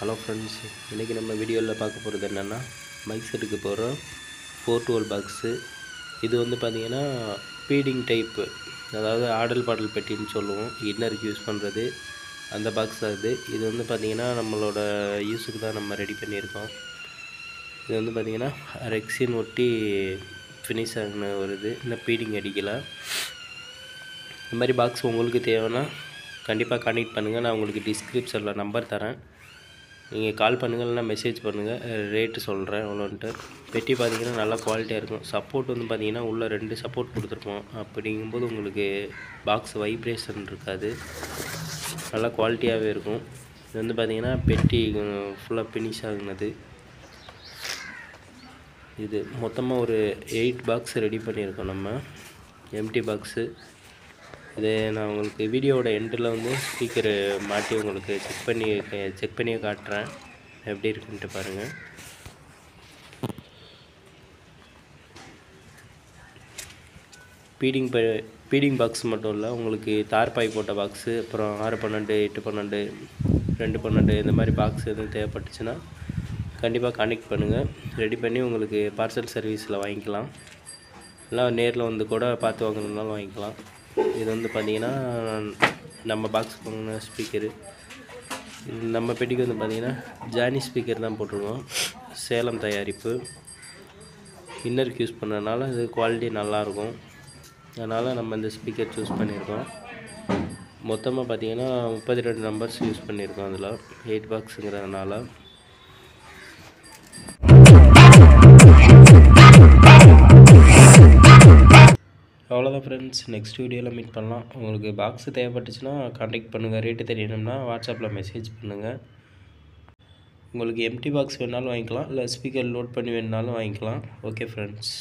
Hello friends, இன்றைக்கி நம்ம வீடியோவில் பார்க்க போகிறது என்னென்னா மைக் செட்டுக்கு போகிற 412 பாக்ஸு. இது வந்து பார்த்திங்கன்னா ஃபீடிங் டைப்பு, அதாவது ஆடல் பாடல் பெட்டின்னு சொல்லுவோம். இன்னருக்கு யூஸ் பண்ணுறது அந்த பாக்ஸ் தான் இது வந்து பார்த்திங்கன்னா நம்மளோட யூஸுக்கு தான் நம்ம ரெடி பண்ணியிருக்கோம். இது வந்து பார்த்திங்கன்னா ரெக்ஸின் ஒட்டி ஃபினிஷ் ஆகின வருது, இன்னும் ஃபீடிங் அடிக்கலை. இந்த மாதிரி பாக்ஸ் உங்களுக்கு தேவைன்னா கண்டிப்பாக கான்டெக்ட் பண்ணுங்கள். நான் உங்களுக்கு டிஸ்கிரிப்ஷனில் நம்பர் தரேன், நீங்கள் கால் பண்ணுங்கள், இல்லைனா மெசேஜ் பண்ணுங்கள், ரேட்டு சொல்கிறேன் எவ்வளோன்ட்டு. பெட்டி பார்த்திங்கன்னா நல்லா குவாலிட்டியாக இருக்கும். சப்போர்ட் வந்து பார்த்திங்கன்னா உள்ளே 2 சப்போர்ட் கொடுத்துருப்போம். அப்படிங்கும்போது உங்களுக்கு பாக்ஸ் வைப்ரேஷன் இருக்காது, நல்லா குவாலிட்டியாகவே இருக்கும். இது வந்து பார்த்திங்கன்னா பெட்டி ஃபுல்லாக ஃபினிஷ் ஆகுனது. இது மொத்தமாக ஒரு 8 பாக்ஸ் ரெடி பண்ணியிருக்கோம் நம்ம, எம்டி பாக்ஸு. இது நான் உங்களுக்கு வீடியோவோட எண்டில் வந்து ஸ்பீக்கரு மாட்டி உங்களுக்கு செக் பண்ணி காட்டுறேன், எப்படி இருக்குன்ட்டு பாருங்கள். ஃபீடிங் பாக்ஸ் மட்டும் இல்லை, உங்களுக்கு தார்பாய் போட்ட பாக்ஸு, அப்புறம் 612, 812, 212 இந்த மாதிரி பாக்ஸ் எதுவும் தேவைப்பட்டுச்சுன்னா கண்டிப்பாக கான்டெக்ட் பண்ணுங்கள். ரெடி பண்ணி உங்களுக்கு பார்சல் சர்வீஸில் வாங்கிக்கலாம், இல்லை நேரில் வந்து கூட பார்த்து வாங்குறதுனாலும் வாங்கிக்கலாம். இது வந்து பார்த்திங்கன்னா நம்ம பாக்ஸ் வாங்கின ஸ்பீக்கரு. நம்ம பெட்டிக்கு வந்து பார்த்திங்கன்னா ஜானி ஸ்பீக்கர் தான் போட்டிருக்கோம், சேலம் தயாரிப்பு. இன்னருக்கு யூஸ் பண்ணதுனால இது குவாலிட்டி நல்லாயிருக்கும், அதனால் நம்ம இந்த ஸ்பீக்கர் சூஸ் பண்ணியிருக்கோம். மொத்தமாக பார்த்திங்கன்னா 32 நம்பர்ஸ் யூஸ் பண்ணியிருக்கோம். அதில் 8 பாக்ஸுங்கிறதுனால அவ்வளோதான் ஃப்ரெண்ட்ஸ். நெக்ஸ்ட் வீடியோவில் மீட் பண்ணலாம். உங்களுக்கு பாக்ஸ் தேவைப்பட்டுச்சுன்னா கான்டெக்ட் பண்ணுங்கள். ரேட்டு தெரியணும்னா வாட்ஸ்அப்பில் மெசேஜ் பண்ணுங்கள். உங்களுக்கு எம்டி பாக்ஸ் வேணாலும் வாங்கிக்கலாம், இல்லை ஸ்பீக்கர் லோட் பண்ணி வேணுனாலும் வாங்கிக்கலாம். Okay friends.